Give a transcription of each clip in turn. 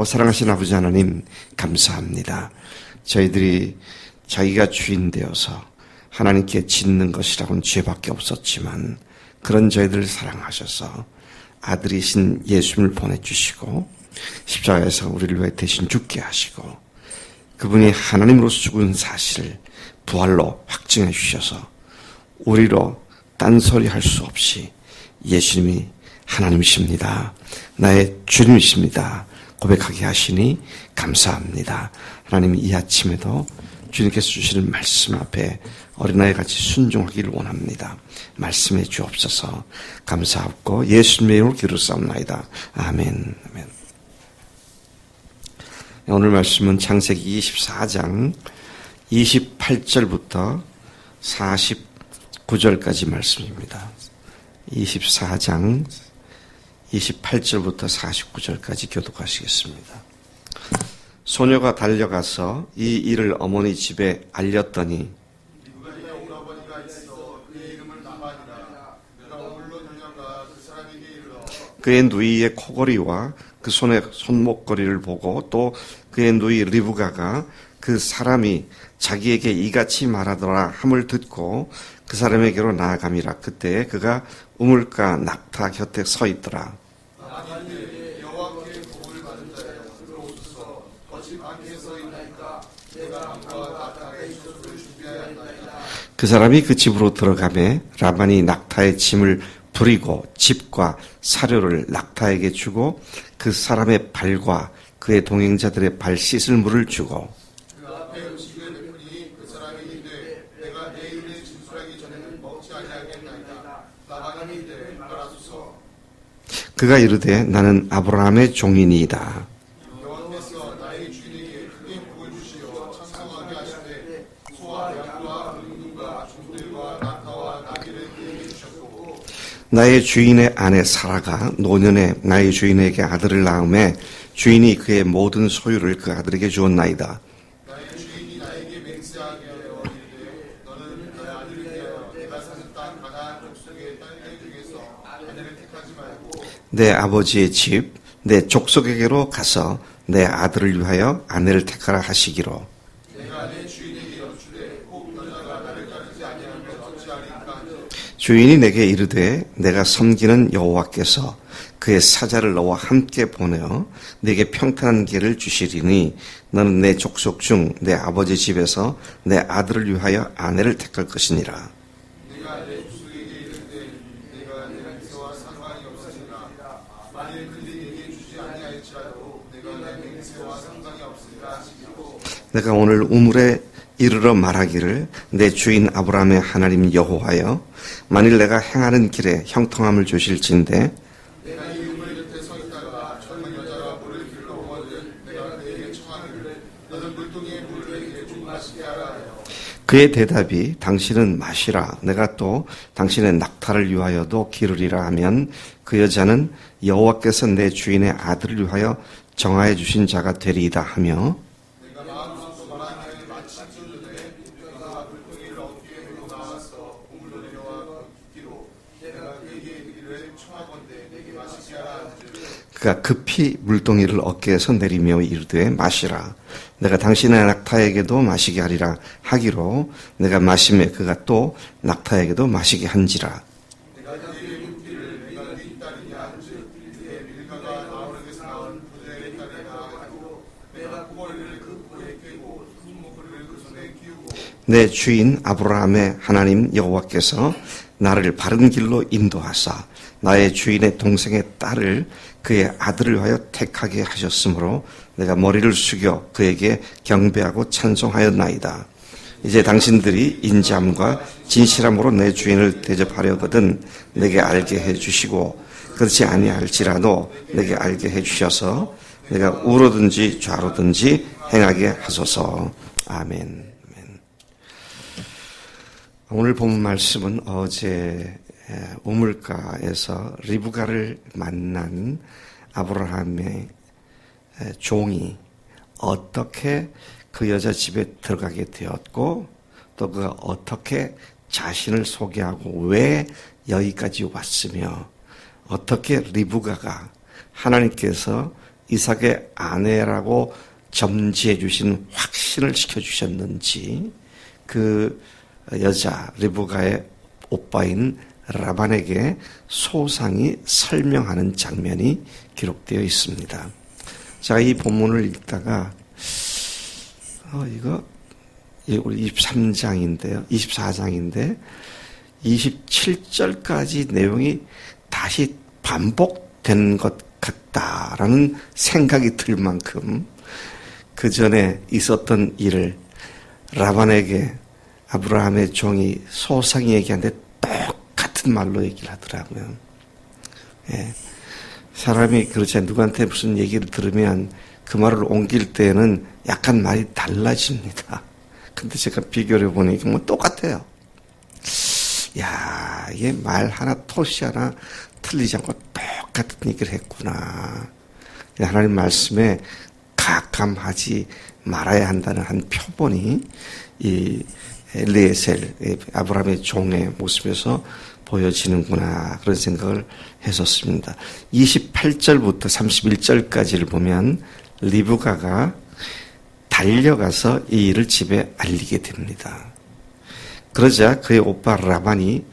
사랑하신 아버지 하나님 감사합니다. 저희들이 자기가 주인 되어서 하나님께 짓는 것이라고는 죄밖에 없었지만 그런 저희들을 사랑하셔서 아들이신 예수님을 보내주시고 십자가에서 우리를 위해 대신 죽게 하시고 그분이 하나님으로서 죽은 사실을 부활로 확증해 주셔서 우리로 딴소리 할 수 없이 예수님이 하나님이십니다. 나의 주님이십니다. 고백하게 하시니 감사합니다. 하나님 이 아침에도 주님께서 주시는 말씀 앞에 어린아이같이 순종하기를 원합니다. 말씀해 주옵소서. 감사하고 예수님의 이름으로 기도사옵나이다. 아멘. 아멘. 오늘 말씀은 창세기 24장 28절부터 49절까지 말씀입니다. 24장 28절부터 49절까지 교독하시겠습니다. 소녀가 달려가서 이 일을 어머니 집에 알렸더니 그의 누이의 코걸이와 그 손의 손목걸이를 보고 또 그의 누이 리브가가 그 사람이 자기에게 이같이 말하더라 함을 듣고 그 사람에게로 나아감이라. 그때 그가 우물가 낙타 곁에 서 있더라. 그 사람이 그 집으로 들어가매 라반이 낙타의 짐을 부리고 집과 사료를 낙타에게 주고 그 사람의 발과 그의 동행자들의 발 씻을 물을 주고 그 앞에 음식을 내더니 그 사람이 이르되 내가 내 일을 진술하기 전에는 먹지 아니하겠나이다. 라반이 이르되 말하소서. 그가 이르되 나는 아브라함의 종이니이다. 여호와께서 나의 주인에게 크게 복을 주시어 찬송하게 하시되 소와 양과 은금과 종들과 낙타와 나귀를 그에게 주셨고 나의 주인의 아내 사라가 노년에 나의 주인에게 아들을 낳음에 주인이 그의 모든 소유를 그 아들에게 주었나이다. 나의 주인이 나에게 맹세하게 하여 이르되 너는 너의 아들을 위하여 내가 사는 땅 가나안 족속의 딸들 중에서 아내를 택하지 말고 내 아버지의 집, 내 족속에게로 가서 내 아들을 위하여 아내를 택하라 하시기로. 내가 내 주인에게 여쭈되 혹 여자가 나를 따르지 아니하면 어찌하리까. 주인이 내게 이르되 내가 섬기는 여호와께서 그의 사자를 너와 함께 보내어 내게 평탄한 길을 주시리니 너는 내 족속 중 내 아버지 집에서 내 아들을 위하여 아내를 택할 것이니라. 내가 내 족속에게 이르되 내가 내 맹세와 상관이 없으니라. 만일 그들이 내게 주지 아니할지라도 내가 내 맹세와 상관이 없으리라 하시고 내가 오늘 우물에 이르러 말하기를 내 주인 아브라함의 하나님 여호와여 만일 내가 행하는 길에 형통함을 주실진데 내가 이 우물 곁에 서 있다가 젊은 여자가 물을 길러 오거든 내가 그에게 청하기를 너는 물동이의 물을 내게 좀 마시게 하라 하여 그의 대답이 당신은 마시라 내가 또 당신의 낙타를 위하여도 기르리라 하면 그 여자는 여호와께서 내 주인의 아들을 위하여 정하여 주신 자가 되리이다 하며 그가 급히 물동이를 어깨에서 내리며 이르되 마시라. 내가 당신의 낙타에게도 마시게 하리라 하기로 내가 마시매 그가 또 낙타에게도 마시게 한지라. 내가 그에게 묻기를 네가 네 딸이냐 한즉 이르되 밀가가 나오르게서 나온 부자의 딸이라 하고 내가 코걸이를 그 코에 끼고 손목걸이를 그 손에 끼우고 내 주인 아브라함의 하나님 여호와께서 나를 바른 길로 인도하사 나의 주인의 동생의 딸을 그의 아들을 위하여 택하게 하셨으므로 내가 머리를 숙여 그에게 경배하고 찬송하였나이다. 이제 당신들이 인자함과 진실함으로 내 주인을 대접하려거든 내게 알게 해주시고 그렇지 아니할지라도 내게 알게 해주셔서 내가 우로든지 좌로든지 행하게 하소서. 아멘. 오늘 본 말씀은 어제 우물가에서 리브가를 만난 아브라함의 종이 어떻게 그 여자 집에 들어가게 되었고 또 그가 어떻게 자신을 소개하고 왜 여기까지 왔으며 어떻게 리브가가 하나님께서 이삭의 아내라고 점지해 주신 확신을 시켜주셨는지 그 여자 리브가의 오빠인 라반에게 소상히 설명하는 장면이 기록되어 있습니다. 제가 이 본문을 읽다가 이거 우리 23장인데요. 24장인데 27절까지 내용이 다시 반복된 것 같다라는 생각이 들 만큼 그 전에 있었던 일을 라반에게 아브라함의 종이 소상히 얘기하는데 똑같은 말로 얘기를 하더라고요. 예. 사람이 그렇지 누구한테 무슨 얘기를 들으면 그 말을 옮길 때는 약간 말이 달라집니다. 근데 제가 비교를 해보니까 뭐 똑같아요. 야, 이게 말 하나, 토시 하나 틀리지 않고 똑같은 얘기를 했구나. 하나님 말씀에 가감하지 말아야 한다는 한 표본이 이 엘리에셀, 아브라함의 종의 모습에서 보여지는구나. 그런 생각을 했었습니다. 28절부터 31절까지를 보면 리브가가 달려가서 이 일을 집에 알리게 됩니다. 그러자 그의 오빠 라반이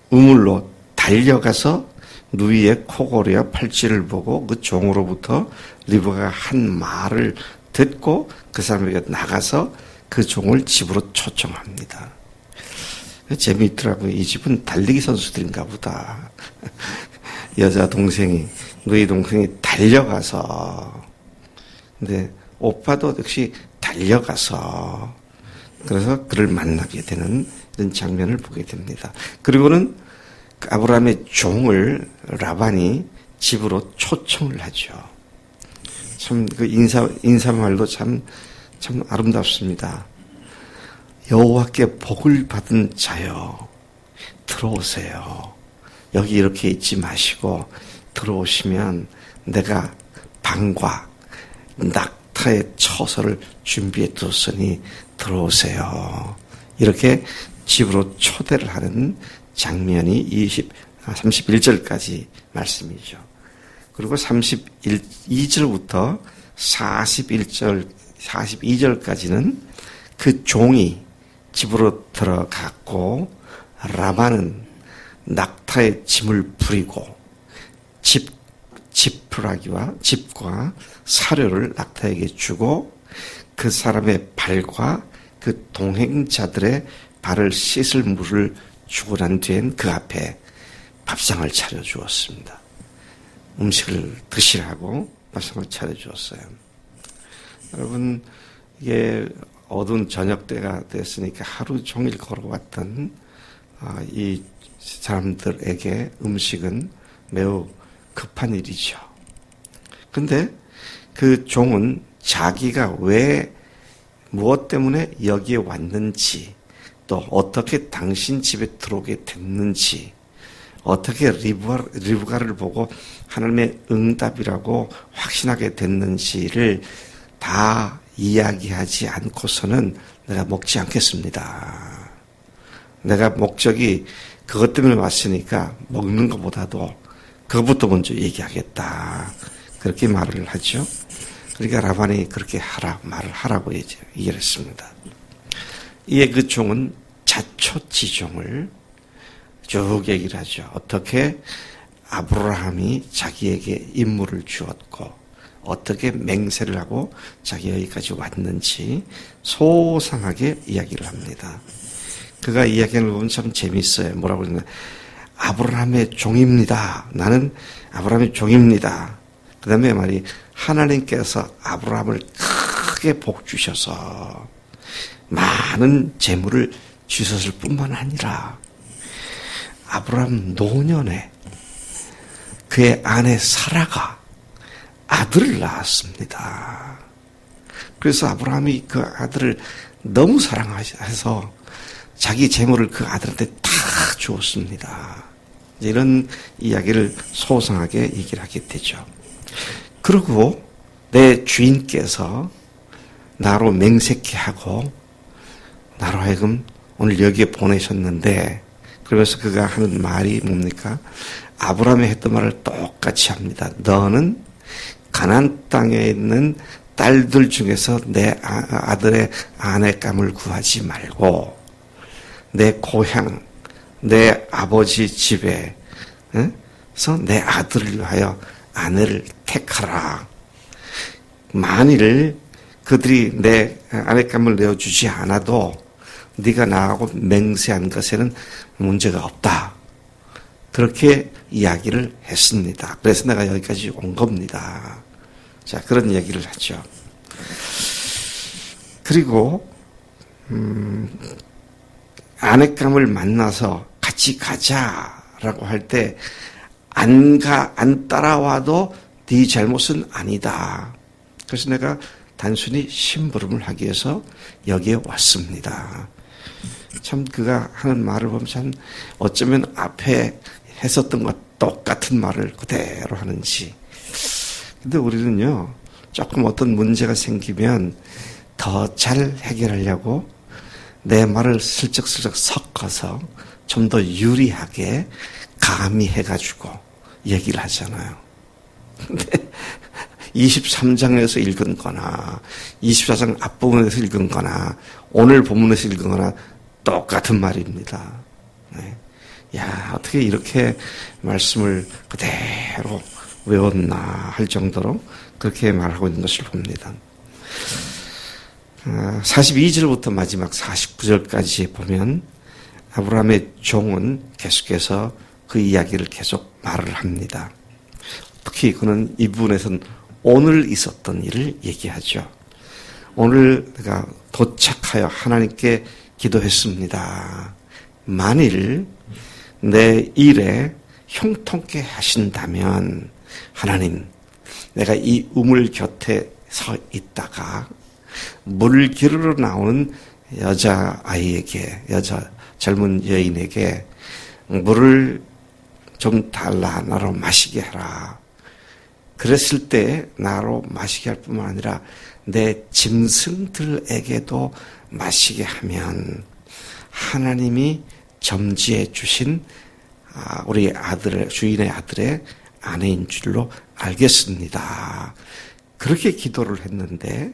우물로 달려가서 누이의 코골이와 팔찌를 보고 그 종으로부터 리브가가 한 말을 듣고 그 사람에게 나가서 그 종을 집으로 초청합니다. 재미있더라고요. 이 집은 달리기 선수들인가 보다. 여자 동생이, 누이 동생이 달려가서, 근데 오빠도 역시 달려가서, 그래서 그를 만나게 되는 이런 장면을 보게 됩니다. 그리고는 아브라함의 종을 라반이 집으로 초청을 하죠. 참, 그 인사말도 참 아름답습니다. 여호와께 복을 받은 자여, 들어오세요. 여기 이렇게 있지 마시고 들어오시면 내가 방과 낙타의 처소를 준비해 두었으니 들어오세요. 이렇게 집으로 초대를 하는 장면이 31절까지 말씀이죠. 그리고 32절부터 42절까지는 그 종이 집으로 들어갔고 라반은 낙타의 짐을 부리고 지푸라기와 집과 사료를 낙타에게 주고 그 사람의 발과 그 동행자들의 발을 씻을 물을 주고 난 뒤엔 그 앞에 밥상을 차려주었습니다. 음식을 드시라고 밥상을 차려주었어요. 여러분, 이게 어두운 저녁 때가 됐으니까 하루 종일 걸어왔던 이 사람들에게 음식은 매우 급한 일이죠. 근데 그 종은 자기가 왜 무엇 때문에 여기에 왔는지 또 어떻게 당신 집에 들어오게 됐는지 어떻게 리브가를 보고 하나님의 응답이라고 확신하게 됐는지를 다 이야기하지 않고서는 내가 먹지 않겠습니다. 내가 목적이 그것 때문에 왔으니까 먹는 것보다도 그것부터 먼저 얘기하겠다. 그렇게 말을 하죠. 그러니까 라반이 그렇게 말을 하라고 얘기를 했습니다. 이에 그 종은 자초지종을 쭉 얘기를 하죠. 어떻게 아브라함이 자기에게 임무를 주었고 어떻게 맹세를 하고 자기 여기까지 왔는지 소상하게 이야기를 합니다. 그가 이야기하는 부분 참 재미있어요. 뭐라고 그러냐. 아브라함의 종입니다. 나는 아브라함의 종입니다. 그 다음에 말이 하나님께서 아브라함을 크게 복 주셔서 많은 재물을 주셨을 뿐만 아니라 아브라함 노년에 그의 아내 사라가 아들을 낳았습니다. 그래서 아브라함이 그 아들을 너무 사랑해서 자기 재물을 그 아들한테 다 주었습니다. 이런 이야기를 소상하게 얘기를 하게 되죠. 그리고 내 주인께서 나로 맹세케 하고 나로 하여금 오늘 여기에 보내셨는데 그러면서 그가 하는 말이 뭡니까? 아브라함이 했던 말을 똑같이 합니다. 너는 가나안 땅에 있는 딸들 중에서 내 아들의 아내감을 구하지 말고 내 고향, 내 아버지 집에서 내 아들을 위하여 아내를 택하라. 만일 그들이 내 아내감을 내어주지 않아도 네가 나하고 맹세한 것에는 문제가 없다. 그렇게 이야기를 했습니다. 그래서 내가 여기까지 온 겁니다. 자, 그런 이야기를 하죠. 그리고 아내감을 만나서 같이 가자라고 할 때 안 따라와도 네 잘못은 아니다. 그래서 내가 단순히 심부름을 하기 위해서 여기에 왔습니다. 참 그가 하는 말을 보면 참 어쩌면 앞에 했었던 것 똑같은 말을 그대로 하는지. 근데 우리는요, 조금 어떤 문제가 생기면 더 잘 해결하려고 내 말을 슬쩍슬쩍 섞어서 좀 더 유리하게 가미해가지고 얘기를 하잖아요. 근데 23장에서 읽은 거나 24장 앞부분에서 읽은 거나 오늘 본문에서 읽은 거나 똑같은 말입니다. 네. 야, 어떻게 이렇게 말씀을 그대로 외웠나 할 정도로 그렇게 말하고 있는 것을 봅니다. 42절부터 마지막 49절까지 보면 아브라함의 종은 계속해서 그 이야기를 계속 말을 합니다. 특히 그는 이 부분에서는 오늘 있었던 일을 얘기하죠. 오늘 내가 도착하여 하나님께 기도했습니다. 만일 내 일에 형통케 하신다면 하나님, 내가 이 우물 곁에 서 있다가 물 기르러 나오는 여자아이에게, 젊은 여인에게 물을 좀 달라, 나로 마시게 해라. 그랬을 때 나로 마시게 할 뿐만 아니라 내 짐승들에게도 마시게 하면 하나님이 점지해 주신 우리 주인의 아들의 아내인 줄로 알겠습니다. 그렇게 기도를 했는데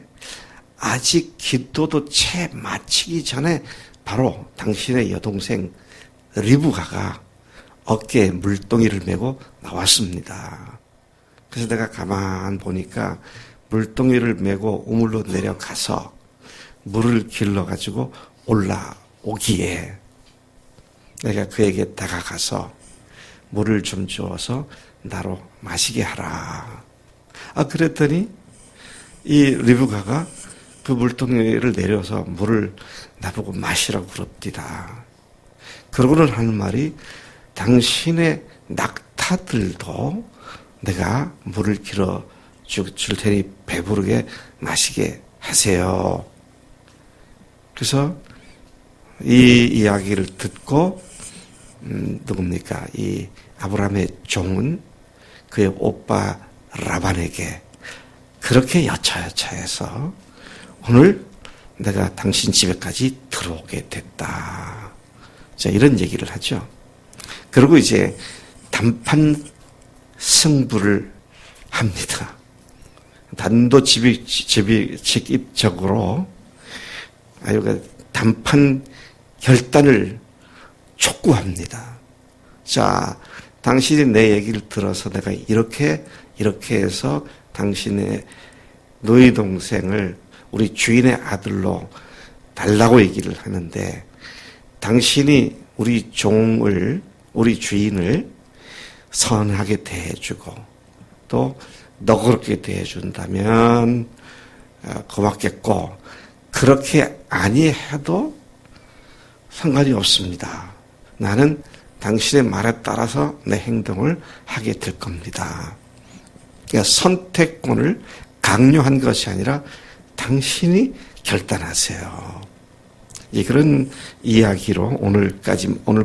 아직 기도도 채 마치기 전에 바로 당신의 여동생 리브가가 어깨에 물동이를 메고 나왔습니다. 그래서 내가 가만 보니까 물동이를 메고 우물로 내려가서 물을 길러가지고 올라오기에 내가 그에게 다가가서 물을 좀 주어서 나로 마시게 하라. 그랬더니 이 리브가가 그 물동이를 내려서 물을 나보고 마시라고 그럽디다. 그러고는 하는 말이 당신의 낙타들도 내가 물을 길어 줄 테니 배부르게 마시게 하세요. 그래서 이 이야기를 듣고 누굽니까? 이 아브라함의 종은 그의 오빠 라반에게 그렇게 여차여차해서 오늘 내가 당신 집에까지 들어오게 됐다. 자, 이런 얘기를 하죠. 그리고 이제 단판 승부를 합니다. 단도직입적으로 단판 결단을 촉구합니다. 자, 당신이 내 얘기를 들어서 내가 이렇게 해서 당신의 너희 동생을 우리 주인의 아들로 달라고 얘기를 하는데 당신이 우리 주인을 선하게 대해주고 또 너그럽게 대해준다면 고맙겠고 그렇게 아니해도 상관이 없습니다. 나는 당신의 말에 따라서 내 행동을 하게 될 겁니다. 그러니까 선택권을 강요한 것이 아니라 당신이 결단하세요. 그런 이야기로 오늘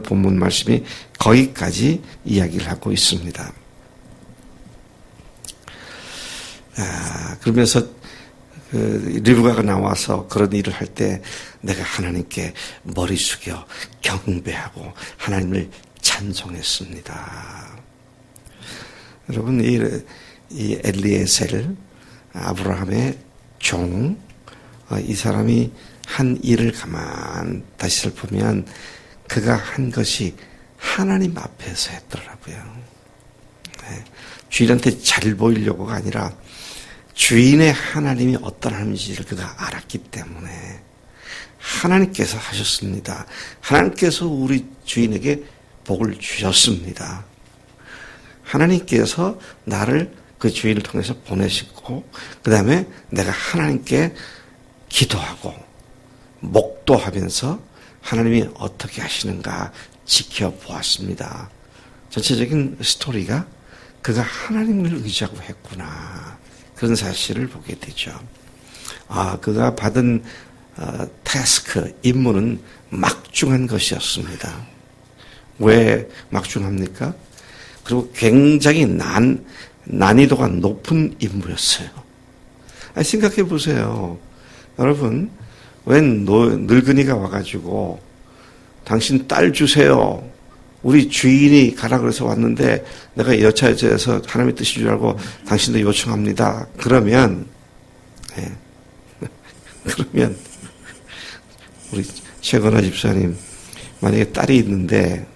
본문 말씀이 거기까지 이야기를 하고 있습니다. 그러면서 리브가가 나와서 그런 일을 할 때 내가 하나님께 머리 숙여 경배하고 하나님을 찬송했습니다. 여러분, 이 엘리에셀, 아브라함의 종, 이 사람이 한 일을 가만 다시 살펴보면 그가 한 것이 하나님 앞에서 했더라고요. 네. 주인한테 잘 보이려고가 아니라 주인의 하나님이 어떤 하나님인지를 그가 알았기 때문에 하나님께서 하셨습니다. 하나님께서 우리 주인에게 복을 주셨습니다. 하나님께서 나를 그 주인을 통해서 보내시고 그 다음에 내가 하나님께 기도하고 목도하면서 하나님이 어떻게 하시는가 지켜보았습니다. 전체적인 스토리가 그가 하나님을 의지하고 했구나. 그런 사실을 보게 되죠. 그가 받은 태스크, 임무는 막중한 것이었습니다. 왜 막중합니까? 그리고 굉장히 난이도가 높은 임무였어요. 생각해 보세요. 여러분, 웬 늙은이가 와가지고 당신 딸 주세요. 우리 주인이 가라 그래서 왔는데 내가 여차여차해서 하나님의 뜻인 줄 알고 당신도 요청합니다. 그러면 우리 최건화 집사님 만약에 딸이 있는데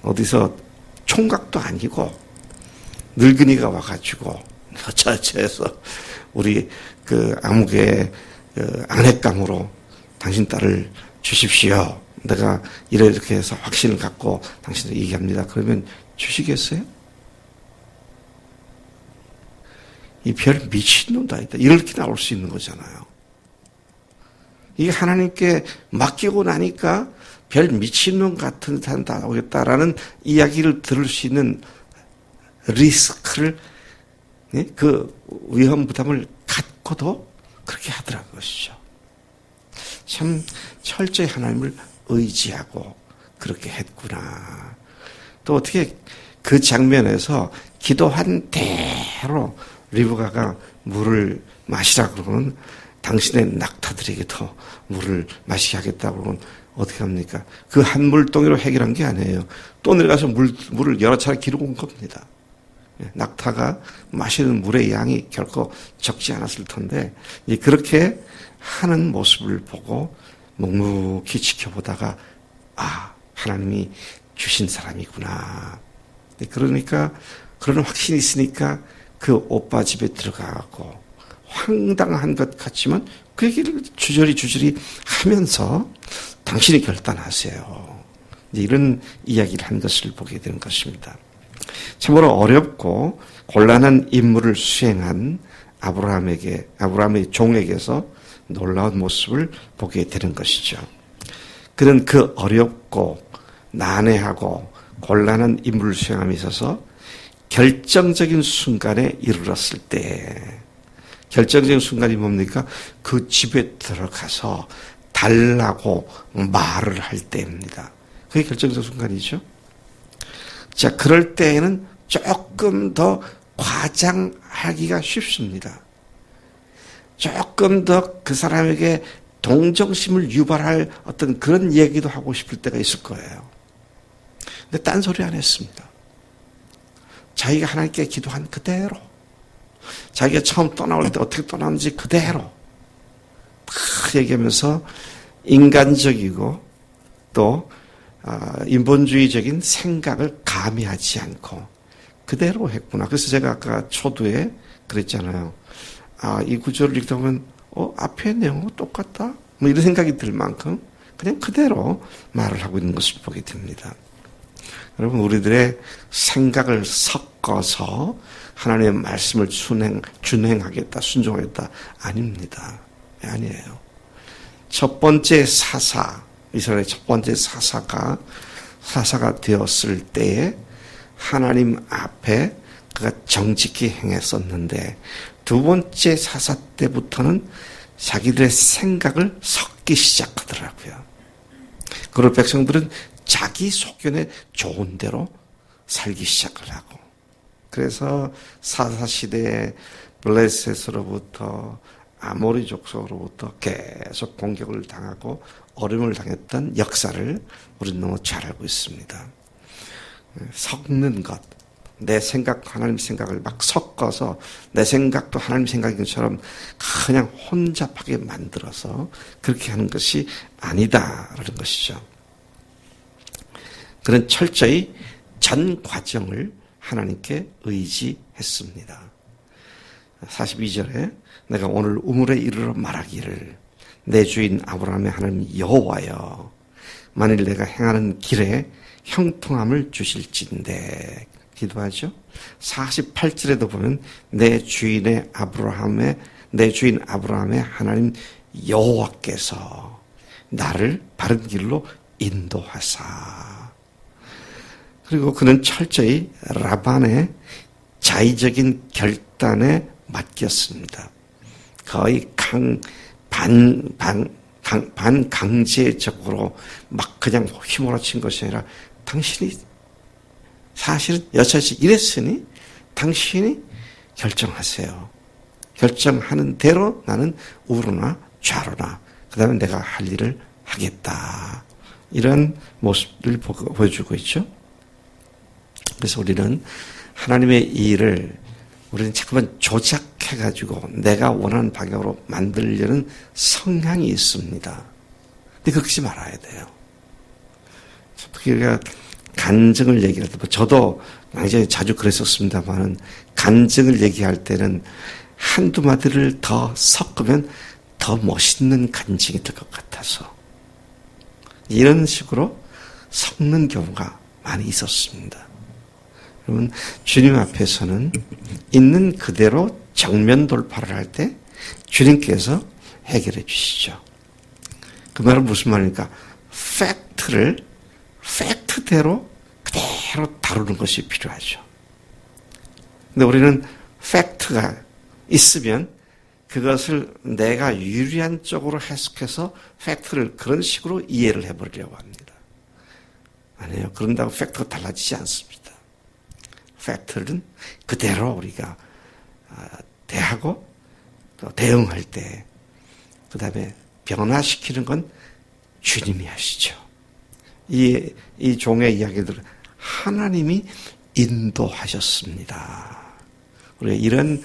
어디서 총각도 아니고 늙은이가 와가지고 여차여차해서 우리 그 아무개 안핵감으로 당신 딸을 주십시오. 내가 이렇게 해서 확신을 갖고 당신을 얘기합니다. 그러면 주시겠어요? 이 별 미친놈도 아니다. 이렇게 나올 수 있는 거잖아요. 이게 하나님께 맡기고 나니까 별 미친놈 같은 사람 다 오겠다라는 이야기를 들을 수 있는 리스크를, 그 위험 부담을 갖고도 그렇게 하더라는 것이죠. 참 철저히 하나님을 의지하고 그렇게 했구나. 또 어떻게 그 장면에서 기도한 대로 리브가가 물을 마시라 그러고는 당신의 낙타들에게도 물을 마시게 하겠다고 그러면 어떻게 합니까? 그 한 물동이로 해결한 게 아니에요. 또 내려가서 물을 여러 차례 기르고 온 겁니다. 낙타가 마시는 물의 양이 결코 적지 않았을 텐데 그렇게 하는 모습을 보고 묵묵히 지켜보다가 하나님이 주신 사람이구나. 그러니까 그런 확신이 있으니까 그 오빠 집에 들어가고 황당한 것 같지만 그 얘기를 주저리 하면서 당신이 결단하세요. 이런 이야기를 한 것을 보게 되는 것입니다. 참으로 어렵고 곤란한 임무를 수행한 아브라함의 종에게서 놀라운 모습을 보게 되는 것이죠. 그는 그 어렵고 난해하고 곤란한 임무를 수행함에 있어서 결정적인 순간에 이르렀을 때, 결정적인 순간이 뭡니까? 그 집에 들어가서 달라고 말을 할 때입니다. 그게 결정적 순간이죠. 자, 그럴 때에는 조금 더 과장하기가 쉽습니다. 조금 더 그 사람에게 동정심을 유발할 어떤 그런 얘기도 하고 싶을 때가 있을 거예요. 근데 딴소리 안 했습니다. 자기가 하나님께 기도한 그대로, 자기가 처음 떠나올 때 어떻게 떠나는지 그대로 다 얘기하면서 인간적이고 또 인본주의적인 생각을 가미하지 않고 그대로 했구나. 그래서 제가 아까 초두에 그랬잖아요. 이 구절을 읽다 보면 앞에 내용과 똑같다? 뭐 이런 생각이 들 만큼 그냥 그대로 말을 하고 있는 것을 보게 됩니다. 여러분, 우리들의 생각을 섞어서 하나님의 말씀을 준행하겠다, 순종하겠다 아닙니다. 아니에요. 첫 번째 이스라엘의 첫 번째 사사가 되었을 때에 하나님 앞에 그가 정직히 행했었는데 두 번째 사사 때부터는 자기들의 생각을 섞기 시작하더라고요. 그리고 백성들은 자기 소견에 좋은 대로 살기 시작을 하고, 그래서 사사시대에 블레셋으로부터 아모리 족속으로부터 계속 공격을 당하고 어려움을 당했던 역사를 우리는 너무 잘 알고 있습니다. 섞는 것, 내 생각과 하나님 생각을 막 섞어서 내 생각도 하나님 생각인 것처럼 그냥 혼잡하게 만들어서 그렇게 하는 것이 아니다라는 것이죠. 그는 철저히 전 과정을 하나님께 의지했습니다. 42절에 내가 오늘 우물에 이르러 말하기를 내 주인 아브라함의 하나님 여호와여 만일 내가 행하는 길에 형통함을 주실진데 기도하죠. 48절에도 보면 내 주인 아브라함의 하나님 여호와께서 나를 바른 길로 인도하사. 그리고 그는 철저히 라반의 자의적인 결단에 맡겼습니다. 거의 반강제적으로 막 그냥 휘몰아친 것이 아니라 당신이 사실은 여차시 이랬으니 당신이 결정하세요. 결정하는 대로 나는 우로나 좌로나 그 다음에 내가 할 일을 하겠다. 이런 모습을 보여주고 있죠. 그래서 우리는 하나님의 일을 우리는 자꾸만 조작해가지고 내가 원하는 방향으로 만들려는 성향이 있습니다. 근데 그러지 말아야 돼요. 특히 우리가 간증을 얘기할 때, 저도 굉장히 자주 그랬었습니다만은 간증을 얘기할 때는 한두 마디를 더 섞으면 더 멋있는 간증이 될 것 같아서 이런 식으로 섞는 경우가 많이 있었습니다. 그러면 주님 앞에서는 있는 그대로 정면 돌파를 할 때 주님께서 해결해 주시죠. 그 말은 무슨 말입니까? 팩트대로 그대로 다루는 것이 필요하죠. 근데 우리는 팩트가 있으면 그것을 내가 유리한 쪽으로 해석해서 팩트를 그런 식으로 이해를 해버리려고 합니다. 아니에요. 그런다고 팩트가 달라지지 않습니다. 팩트는 그대로 우리가 대하고 또 대응할 때 그 다음에 변화시키는 건 주님이 하시죠. 이 종의 이야기들은 하나님이 인도하셨습니다. 우리 이런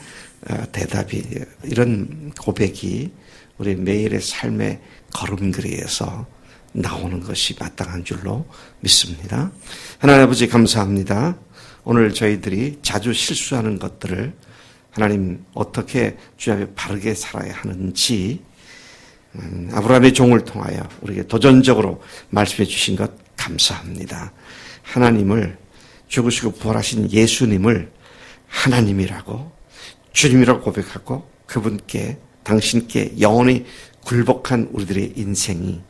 대답이, 이런 고백이 우리 매일의 삶의 걸음걸이에서 나오는 것이 마땅한 줄로 믿습니다. 하나님 아버지 감사합니다. 오늘 저희들이 자주 실수하는 것들을 하나님 어떻게 주 앞에 바르게 살아야 하는지 아브라함의 종을 통하여 우리에게 도전적으로 말씀해 주신 것 감사합니다. 하나님을 죽으시고 부활하신 예수님을 하나님이라고 주님이라고 고백하고 그분께 당신께 영원히 굴복한 우리들의 인생이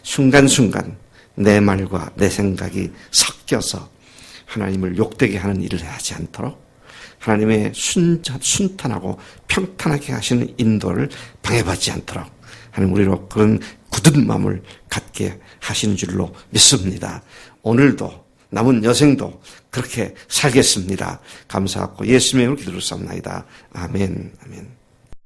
순간순간 내 말과 내 생각이 섞여서 하나님을 욕되게 하는 일을 하지 않도록 하나님의 순탄하고 평탄하게 하시는 인도를 방해받지 않도록 하나님 우리로 그런 굳은 마음을 갖게 하시는 줄로 믿습니다. 오늘도 남은 여생도 그렇게 살겠습니다. 감사하고 예수님의 이름으로 기도를 쌉나이다. 아멘. 아멘.